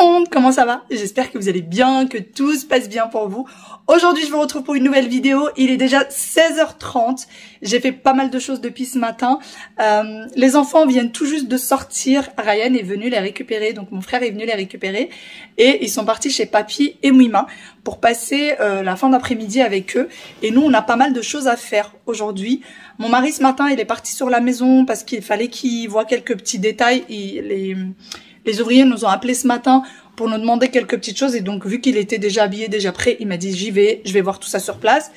monde, comment ça va? J'espère que vous allez bien, que tout se passe bien pour vous. Aujourd'hui, je vous retrouve pour une nouvelle vidéo. Il est déjà 16h30. J'ai fait pas mal de choses depuis ce matin. Les enfants viennent tout juste de sortir. Ryan est venu les récupérer, donc mon frère est venu les récupérer. Et ils sont partis chez Papy et Mouima pour passer la fin d'après-midi avec eux. Et nous, on a pas mal de choses à faire aujourd'hui. Mon mari, ce matin, il est parti sur la maison parce qu'il fallait qu'il voit quelques petits détails. Les ouvriers nous ont appelés ce matin pour nous demander quelques petites choses. Et donc, vu qu'il était déjà habillé, déjà prêt, il m'a dit, j'y vais, je vais voir tout ça sur place.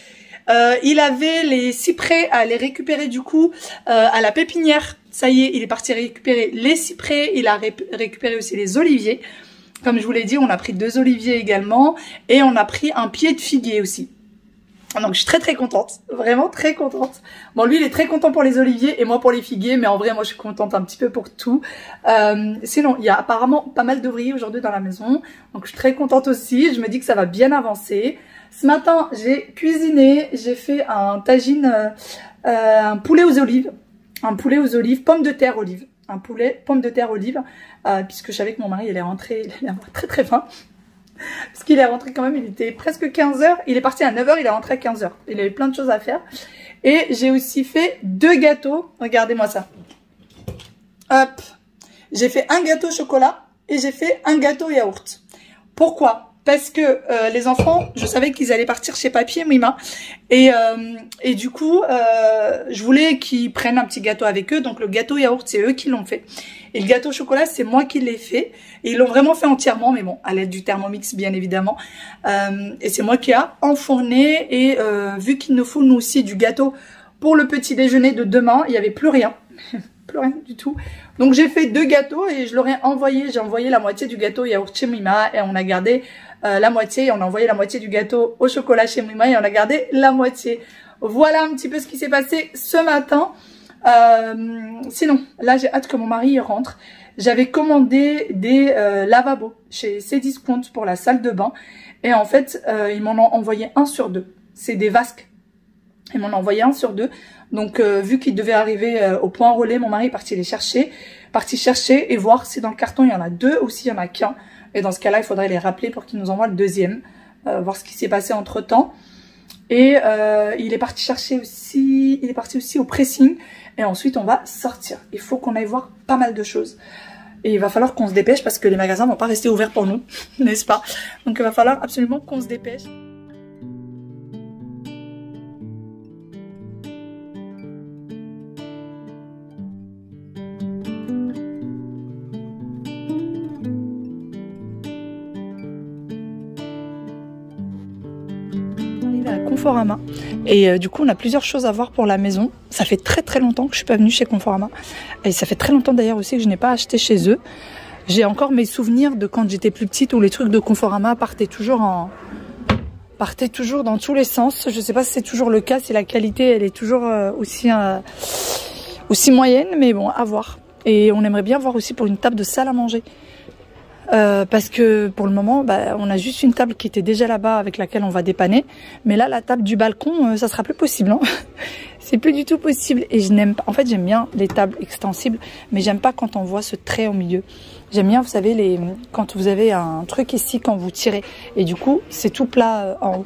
Il avait les cyprès à les récupérer du coup à la pépinière. Ça y est, il est parti récupérer les cyprès. Il a récupéré aussi les oliviers. Comme je vous l'ai dit, on a pris 2 oliviers également. Et on a pris un pied de figuier aussi. Donc je suis très contente, vraiment très contente. Bon, lui il est très content pour les oliviers et moi pour les figuiers, mais en vrai moi je suis contente un petit peu pour tout. Sinon il y a apparemment pas mal d'ouvriers aujourd'hui dans la maison, donc je suis très contente aussi. Je me dis que ça va bien avancer. Ce matin j'ai cuisiné, j'ai fait un tagine, un poulet aux olives, pommes de terre olives, un poulet pommes de terre olives, puisque je savais que mon mari il est rentré, il est très faim. Parce qu'il est rentré quand même, il était presque 15h. Il est parti à 9h, il est rentré à 15h. Il avait plein de choses à faire. Et j'ai aussi fait 2 gâteaux. Regardez-moi ça. Hop. J'ai fait un gâteau chocolat et j'ai fait un gâteau yaourt. Pourquoi? Parce que les enfants, je savais qu'ils allaient partir chez Papy et Mouima. Et du coup, je voulais qu'ils prennent un petit gâteau avec eux. Donc le gâteau yaourt, c'est eux qui l'ont fait. Et le gâteau chocolat, c'est moi qui l'ai fait. Et ils l'ont vraiment fait entièrement, mais bon, à l'aide du Thermomix, bien évidemment. Et c'est moi qui ai enfourné. Et vu qu'il nous faut, nous aussi, du gâteau pour le petit déjeuner de demain, il n'y avait plus rien. Plus rien du tout. Donc j'ai fait 2 gâteaux et je leur ai envoyé. J'ai envoyé la moitié du gâteau yaourt chez Mouima et on a gardé la moitié. Et on a envoyé la moitié du gâteau au chocolat chez Mouima et on a gardé la moitié. Voilà un petit peu ce qui s'est passé ce matin. Sinon, là j'ai hâte que mon mari rentre. J'avais commandé des lavabos chez Cdiscount pour la salle de bain. Et en fait, ils m'en ont envoyé 1 sur 2. C'est des vasques. Ils m'en ont envoyé 1 sur 2. Donc, vu qu'ils devaient arriver au point relais, mon mari est parti les chercher. Parti chercher et voir si dans le carton, il y en a 2 ou s'il y en a qu'un. Et dans ce cas-là, il faudrait les rappeler pour qu'ils nous envoient le deuxième. Voir ce qui s'est passé entre-temps. Et il est parti chercher aussi... Il est parti aussi au pressing. Et ensuite, on va sortir. Il faut qu'on aille voir pas mal de choses. Et il va falloir qu'on se dépêche parce que les magasins vont pas rester ouverts pour nous, n'est-ce pas? Donc il va falloir absolument qu'on se dépêche. Conforama et du coup on a plusieurs choses à voir pour la maison. Ça fait très longtemps que je suis pas venue chez Conforama et ça fait très longtemps d'ailleurs aussi que je n'ai pas acheté chez eux. J'ai encore mes souvenirs de quand j'étais plus petite où les trucs de Conforama partaient toujours dans tous les sens. Je sais pas si c'est toujours le cas, si la qualité elle est toujours aussi moyenne, mais bon, à voir. Et on aimerait bien voir aussi pour une table de salle à manger. Parce que pour le moment, on a juste une table qui était déjà là-bas avec laquelle on va dépanner. Mais là, la table du balcon, ça sera plus possible. Hein. C'est plus du tout possible. Et je n'aime pas. En fait, j'aime bien les tables extensibles, mais j'aime pas quand on voit ce trait au milieu. J'aime bien, vous savez, quand vous avez un truc ici, quand vous tirez. Et du coup, c'est tout plat en haut.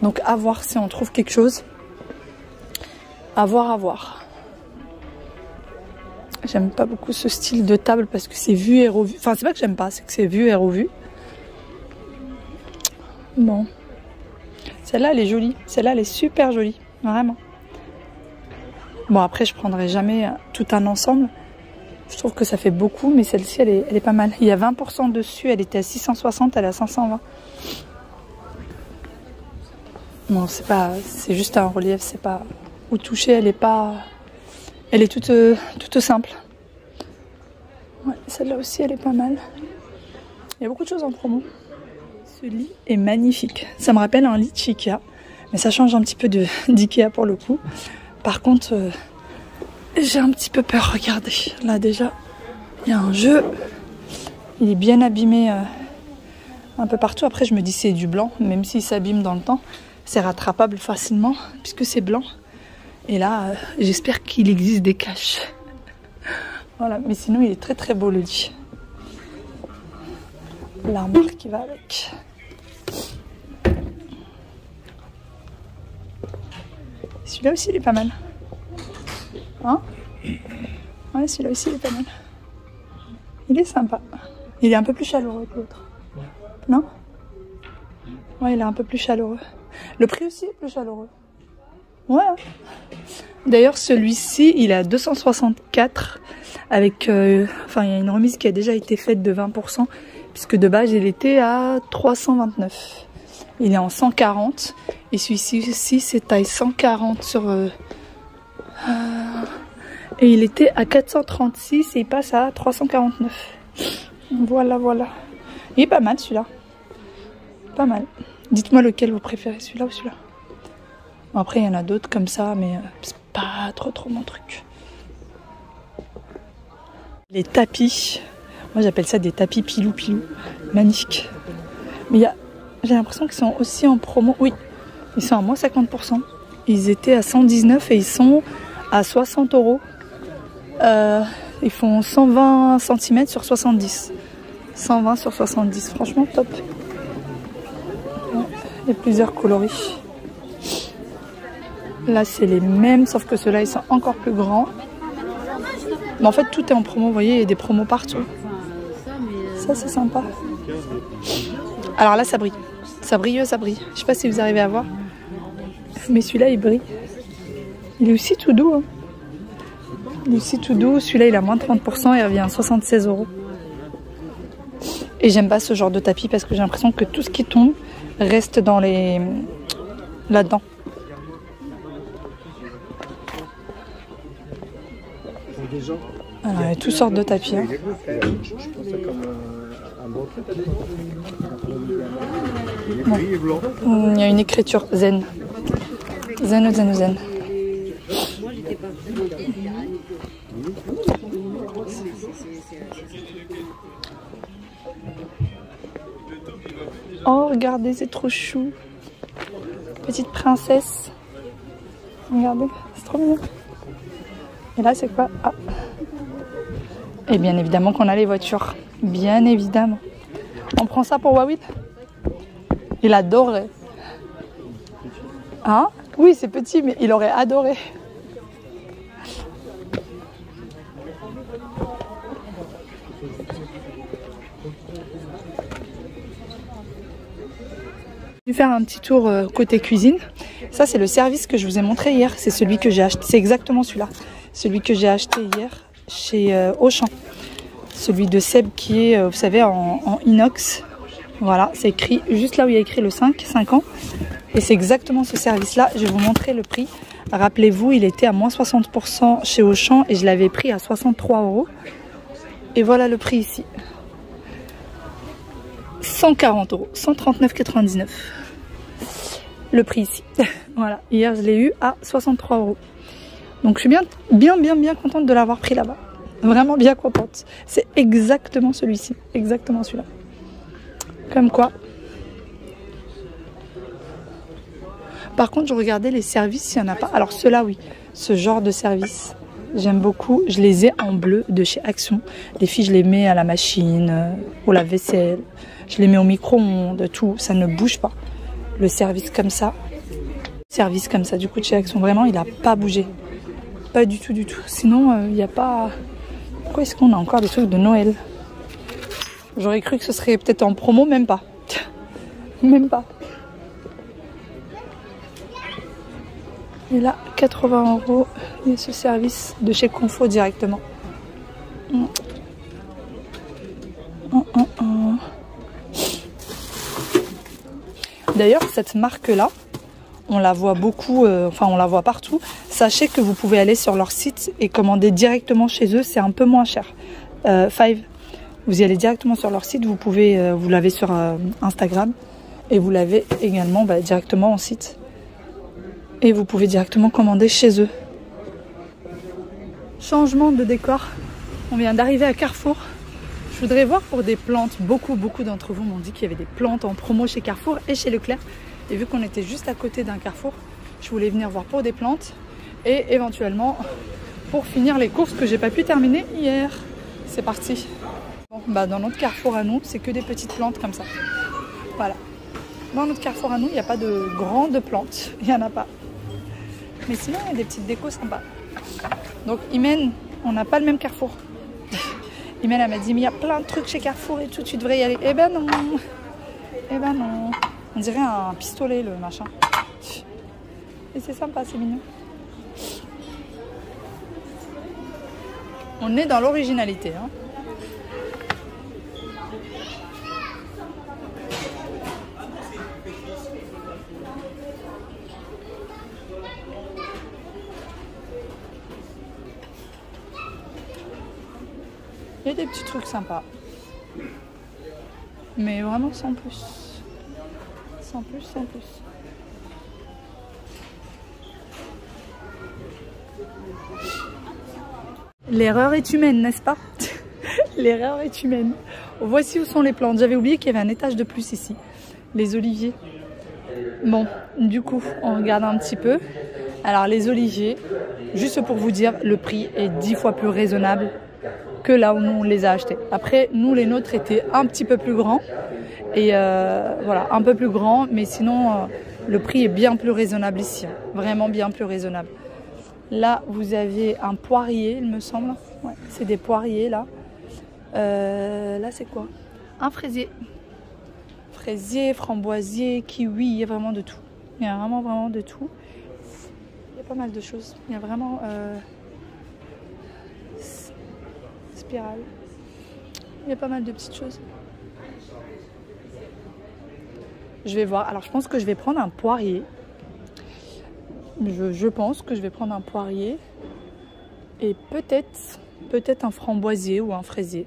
Donc, à voir si on trouve quelque chose. À voir. J'aime pas beaucoup ce style de table parce que c'est vu et revu. Enfin, c'est pas que j'aime pas, c'est que c'est vu et revu. Bon. Celle-là, elle est jolie. Celle-là, elle est super jolie. Vraiment. Bon, après, je prendrai jamais tout un ensemble. Je trouve que ça fait beaucoup, mais celle-ci, elle est pas mal. Il y a 20% dessus. Elle était à 660, elle est à 520. Bon, c'est juste un relief. C'est pas... Au toucher, elle est pas... Elle est toute simple. Ouais, celle-là aussi, elle est pas mal. Il y a beaucoup de choses en promo. Ce lit est magnifique. Ça me rappelle un lit de chez Ikea. Mais ça change un petit peu d'Ikea pour le coup. Par contre, j'ai un petit peu peur. Regardez, là déjà, il y a un jeu. Il est bien abîmé un peu partout. Après, je me dis c'est du blanc. Même s'il s'abîme dans le temps, c'est rattrapable facilement puisque c'est blanc. Et là, j'espère qu'il existe des caches. Voilà, mais sinon il est très beau le lit. l'armoire qui va avec. Celui-là aussi il est pas mal. Hein? Ouais, celui-là aussi il est pas mal. Il est sympa. Il est un peu plus chaleureux que l'autre. Non? Ouais, il est un peu plus chaleureux. Le prix aussi est plus chaleureux. Ouais. D'ailleurs, celui-ci, il est à 264 avec... enfin, il y a une remise qui a déjà été faite de 20%, puisque de base, il était à 329. Il est en 140. Et celui-ci aussi, c'est taille 140 sur... et il était à 436 et il passe à 349. Voilà, voilà. Il est pas mal celui-là. Pas mal. Dites-moi lequel vous préférez, celui-là ou celui-là. Bon, après, il y en a d'autres comme ça, mais c'est pas trop mon truc. Les tapis. Moi, j'appelle ça des tapis pilou-pilou. Magnifiques. Mais j'ai l'impression qu'ils sont aussi en promo. Oui, ils sont à moins 50%. Ils étaient à 119 et ils sont à 60 €. Ils font 120 cm sur 70. 120 sur 70. Franchement, top. Il y a plusieurs coloris. Là, c'est les mêmes, sauf que ceux-là, ils sont encore plus grands. Mais en fait, tout est en promo. Vous voyez, il y a des promos partout. Ça, c'est sympa. Alors là, ça brille. Ça brille, ça brille. Je sais pas si vous arrivez à voir. Mais celui-là, il brille. Il est aussi tout doux. Hein. Il est aussi tout doux. Celui-là, il a moins de 30%. Il revient à 76 €. Et j'aime pas ce genre de tapis parce que j'ai l'impression que tout ce qui tombe reste dans les... là-dedans. Alors, il y a toutes sortes de tapis. Hein. Bon. Il y a une écriture zen. Zen, zen, zen. Oh, regardez, c'est trop chou. Petite princesse. Regardez, c'est trop mignon. Et là, c'est quoi? Ah. Et bien évidemment qu'on a les voitures. Bien évidemment. On prend ça pour Wawil? Il adorerait. Hein? Oui, c'est petit, mais il aurait adoré. Je vais faire un petit tour côté cuisine. Ça, c'est le service que je vous ai montré hier. C'est celui que j'ai acheté. C'est exactement celui-là. Celui que j'ai acheté hier chez Auchan. Celui de Seb qui est, vous savez, en inox. Voilà, c'est écrit juste là où il y a écrit le 5 ans. Et c'est exactement ce service-là. Je vais vous montrer le prix. Rappelez-vous, il était à moins 60% chez Auchan et je l'avais pris à 63 €. Et voilà le prix ici. 140 €, 139,99 €. Le prix ici. Voilà, hier je l'ai eu à 63 €. Donc je suis bien contente de l'avoir pris là-bas. Vraiment bien contente. C'est exactement celui-ci. Exactement celui-là. Comme quoi. Par contre, je regardais les services, il n'y en a pas. Alors ceux-là, oui. Ce genre de service, j'aime beaucoup. Je les ai en bleu de chez Action. Les filles, je les mets à la machine, au lave-vaisselle. Je les mets au micro-ondes, tout. Ça ne bouge pas. Le service comme ça. Service comme ça, du coup, de chez Action. Vraiment, il n'a pas bougé. Pas du tout, du tout. Sinon, il n'y a pas... Pourquoi est-ce qu'on a encore des trucs de Noël? J'aurais cru que ce serait peut-être en promo, même pas. Même pas. Et là, 80 €. Il y a ce service de chez Confo directement. D'ailleurs, cette marque-là, on la voit beaucoup, enfin on la voit partout. Sachez que vous pouvez aller sur leur site et commander directement chez eux, c'est un peu moins cher. Five, vous y allez directement sur leur site, vous pouvez, vous l'avez sur Instagram et vous l'avez également directement en site. Et vous pouvez directement commander chez eux. Changement de décor, on vient d'arriver à Carrefour. Je voudrais voir pour des plantes, beaucoup d'entre vous m'ont dit qu'il y avait des plantes en promo chez Carrefour et chez Leclerc. Et vu qu'on était juste à côté d'un Carrefour, je voulais venir voir pour des plantes et éventuellement pour finir les courses que j'ai pas pu terminer hier. C'est parti. Bah, dans notre carrefour à nous, c'est que des petites plantes comme ça. Voilà. Dans notre carrefour à nous, il n'y a pas de grandes plantes. Il n'y en a pas. Mais sinon, il y a des petites décos sympas. Donc, Imen, on n'a pas le même carrefour. Imen, elle m'a dit, mais il y a plein de trucs chez Carrefour et tout, tu devrais y aller. Eh ben non. Eh ben non. On dirait un pistolet, le machin. Et c'est sympa, c'est mignon. On est dans l'originalité, hein. Il y a des petits trucs sympas. Mais vraiment sans plus. Sans plus, sans plus. L'erreur est humaine, n'est-ce pas? L'erreur est humaine. Voici où sont les plantes. J'avais oublié qu'il y avait un étage de plus ici. Les oliviers. Bon, du coup, on regarde un petit peu. Alors, les oliviers, juste pour vous dire, le prix est 10 fois plus raisonnable que là où nous on les a achetés. Après, nous les nôtres étaient un petit peu plus grands. Et voilà, un peu plus grands. Mais sinon, le prix est bien plus raisonnable ici. Hein. Vraiment bien plus raisonnable. Là, vous avez un poirier, il me semble. Ouais, c'est des poiriers, là. Là, c'est quoi? Un fraisier. Fraisier, framboisier, kiwi, il y a vraiment de tout. Il y a vraiment de tout. Il y a pas mal de choses. Il y a vraiment... spirale. Il y a pas mal de petites choses. Je vais voir. Alors, je pense que je vais prendre un poirier. Je pense que je vais prendre un poirier et peut-être un framboisier ou un fraisier.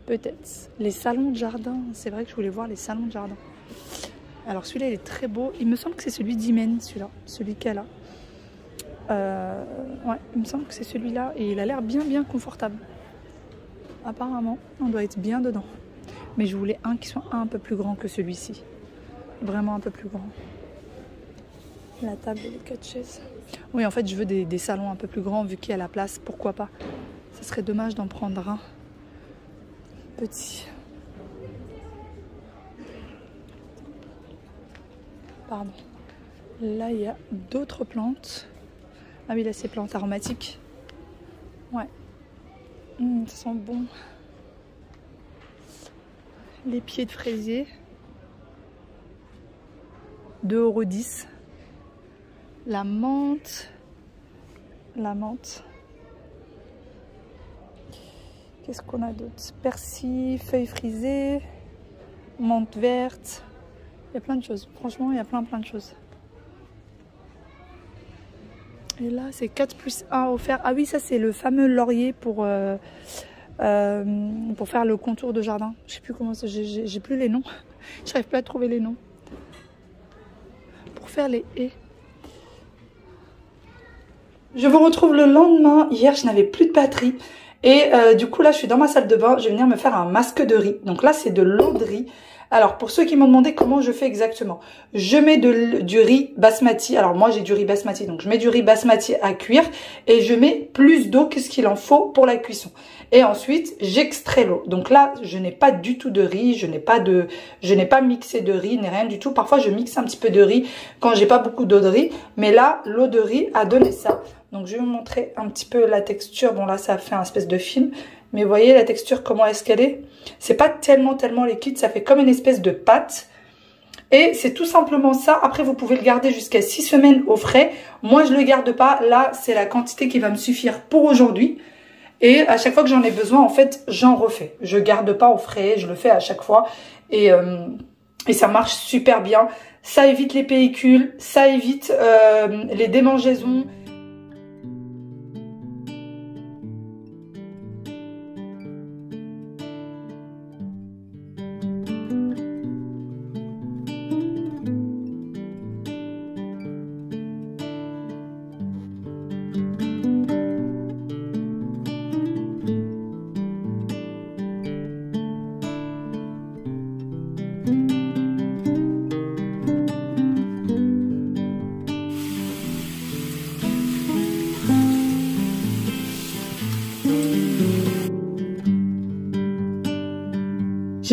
Peut-être. Les salons de jardin. C'est vrai que je voulais voir les salons de jardin. Alors celui-là, il est très beau. Il me semble que c'est celui d'Imen, celui-là. Celui qu'elle a. Ouais, il me semble que c'est celui-là. Et il a l'air bien confortable. Apparemment, on doit être bien dedans. Mais je voulais un qui soit un peu plus grand que celui-ci. Vraiment un peu plus grand. La table et les 4 chaises. Oui, en fait, je veux des salons un peu plus grands vu qu'il y a la place. Pourquoi pas? Ce serait dommage d'en prendre un petit. Pardon. Là, il y a d'autres plantes. Ah oui, là, c'est plantes aromatiques. Ouais. Ça sent bon. Les pieds de fraisier. 2,10 €. La menthe. La menthe. Qu'est-ce qu'on a d'autre? Persil, feuilles frisées, menthe verte. Il y a plein de choses. Franchement, il y a plein de choses. Et là, c'est 4+1 offert. Ah oui, ça, c'est le fameux laurier pour faire le contour de jardin. Je sais plus comment c'est. J'ai plus les noms. J'arrive plus à trouver les noms. Pour faire les haies. Je vous retrouve le lendemain. Hier, je n'avais plus de batterie. Et du coup, là, je suis dans ma salle de bain. Je vais venir me faire un masque de riz. Donc là, c'est de l'eau de riz. Alors, pour ceux qui m'ont demandé comment je fais exactement, je mets du riz basmati. Alors, moi, j'ai du riz basmati. Donc, je mets du riz basmati à cuire et je mets plus d'eau que ce qu'il en faut pour la cuisson. Et ensuite, j'extrais l'eau. Donc là, je n'ai pas du tout de riz. Je n'ai pas mixé de riz, ni rien du tout. Parfois, je mixe un petit peu de riz quand j'ai pas beaucoup d'eau de riz. Mais là, l'eau de riz a donné ça. Donc, je vais vous montrer un petit peu la texture. Bon, là, ça fait un espèce de film. Mais vous voyez la texture, comment est-ce qu'elle est? C'est pas tellement liquide, ça fait comme une espèce de pâte. Et c'est tout simplement ça. Après, vous pouvez le garder jusqu'à 6 semaines au frais. Moi, je le garde pas. Là, c'est la quantité qui va me suffire pour aujourd'hui. Et à chaque fois que j'en ai besoin, en fait, j'en refais. Je garde pas au frais, je le fais à chaque fois. Et ça marche super bien. Ça évite les pellicules, ça évite les démangeaisons.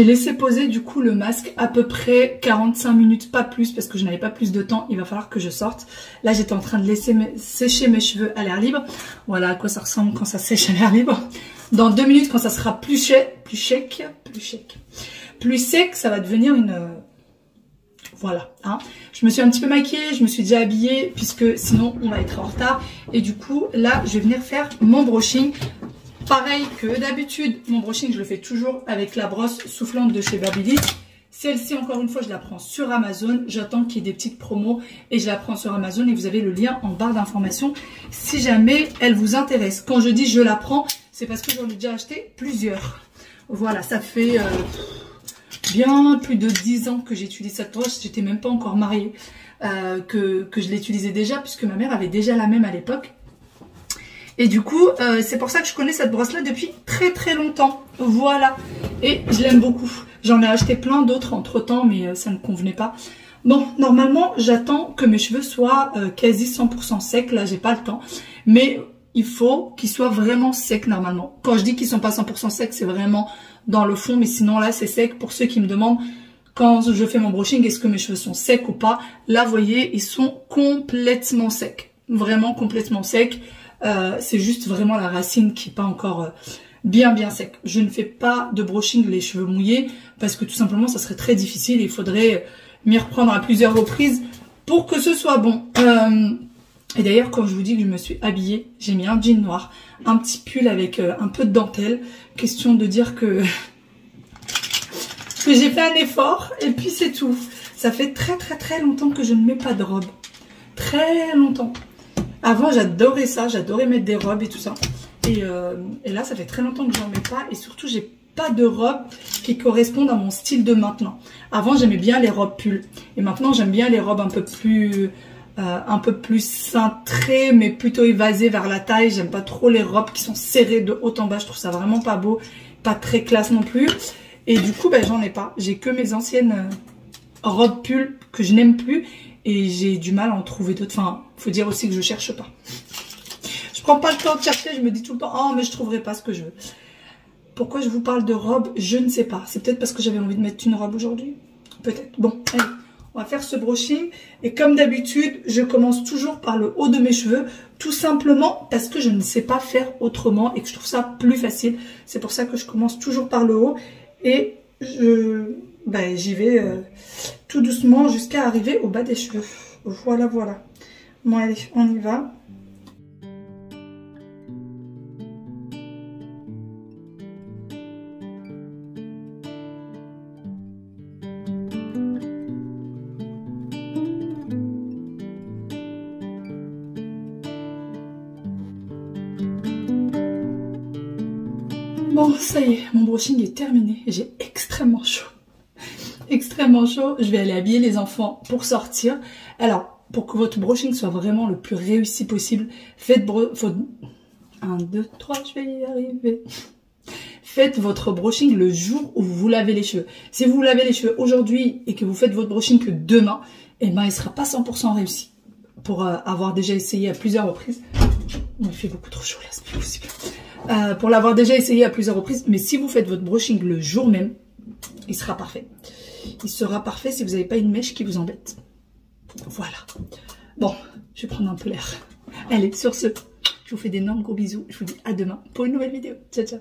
J'ai laissé poser du coup le masque à peu près 45 minutes, pas plus, parce que je n'avais pas plus de temps. Il va falloir que je sorte. Là, j'étais en train de laisser sécher mes cheveux à l'air libre. Voilà à quoi ça ressemble quand ça sèche à l'air libre. Dans 2 minutes, quand ça sera plus sec, ça va devenir une... Voilà, hein. Je me suis un petit peu maquillée, je me suis déjà habillée, puisque sinon on va être en retard. Et du coup, là, je vais venir faire mon brushing. Pareil que d'habitude, mon brushing, je le fais toujours avec la brosse soufflante de chez Babyliss. Celle-ci, encore une fois, je la prends sur Amazon. J'attends qu'il y ait des petites promos et je la prends sur Amazon. Et vous avez le lien en barre d'informations si jamais elle vous intéresse. Quand je dis je la prends, c'est parce que j'en ai déjà acheté plusieurs. Voilà, ça fait bien plus de 10 ans que j'utilise cette brosse. J'étais même pas encore mariée, que je l'utilisais déjà, puisque ma mère avait déjà la même à l'époque. Et du coup, c'est pour ça que je connais cette brosse-là depuis très très longtemps. Voilà. Et je l'aime beaucoup. J'en ai acheté plein d'autres entre-temps, mais ça ne convenait pas. Bon, normalement, j'attends que mes cheveux soient quasi 100% secs. Là, j'ai pas le temps. Mais il faut qu'ils soient vraiment secs normalement. Quand je dis qu'ils sont pas 100% secs, c'est vraiment dans le fond. Mais sinon, là, c'est sec. Pour ceux qui me demandent, quand je fais mon brushing, est-ce que mes cheveux sont secs ou pas? Là, vous voyez, ils sont complètement secs. Vraiment complètement secs. C'est juste vraiment la racine qui n'est pas encore bien sec. Je ne fais pas de brushing les cheveux mouillés parce que tout simplement ça serait très difficile. Il faudrait m'y reprendre à plusieurs reprises pour que ce soit bon. Et d'ailleurs, quand je vous dis que je me suis habillée, j'ai mis un jean noir, un petit pull avec un peu de dentelle. Question de dire que j'ai fait un effort et puis c'est tout. Ça fait très longtemps que je ne mets pas de robe. Très longtemps. Avant, j'adorais ça, j'adorais mettre des robes et tout ça. Et là, ça fait très longtemps que j'en mets pas. Et surtout, j'ai pas de robes qui correspondent à mon style de maintenant. Avant, j'aimais bien les robes pulls. Et maintenant, j'aime bien les robes un peu plus cintrées, mais plutôt évasées vers la taille. J'aime pas trop les robes qui sont serrées de haut en bas. Je trouve ça vraiment pas beau. Pas très classe non plus. Et du coup, ben, j'en ai pas. J'ai que mes anciennes robes pulls que je n'aime plus. Et j'ai du mal à en trouver d'autres. Enfin, faut dire aussi que je cherche pas. Je prends pas le temps de chercher. Je me dis tout le temps, oh, mais je trouverai pas ce que je veux. Pourquoi je vous parle de robe? Je ne sais pas. C'est peut-être parce que j'avais envie de mettre une robe aujourd'hui. Peut-être. Bon, allez, on va faire ce brushing. Et comme d'habitude, je commence toujours par le haut de mes cheveux. Tout simplement parce que je ne sais pas faire autrement et que je trouve ça plus facile. C'est pour ça que je commence toujours par le haut. Et j'y vais tout doucement jusqu'à arriver au bas des cheveux. Voilà. Bon, allez, on y va. Bon, ça y est, mon brushing est terminé. J'ai extrêmement chaud. Extrêmement chaud. Je vais aller habiller les enfants pour sortir. Alors, pour que votre brushing soit vraiment le plus réussi possible, faites 1, 2, 3, je vais y arriver. Faites votre brushing le jour où vous vous lavez les cheveux. Si vous vous lavez les cheveux aujourd'hui et que vous faites votre brushing que demain, eh ben, il ne sera pas 100% réussi. Pour avoir déjà essayé à plusieurs reprises. Il fait beaucoup trop chaud là, c'est plus possible. Pour l'avoir déjà essayé à plusieurs reprises. Mais si vous faites votre brushing le jour même, il sera parfait. Il sera parfait si vous n'avez pas une mèche qui vous embête. Voilà. Bon, je vais prendre un peu l'air. Allez, sur ce, je vous fais d'énormes gros bisous. Je vous dis à demain pour une nouvelle vidéo. Ciao, ciao.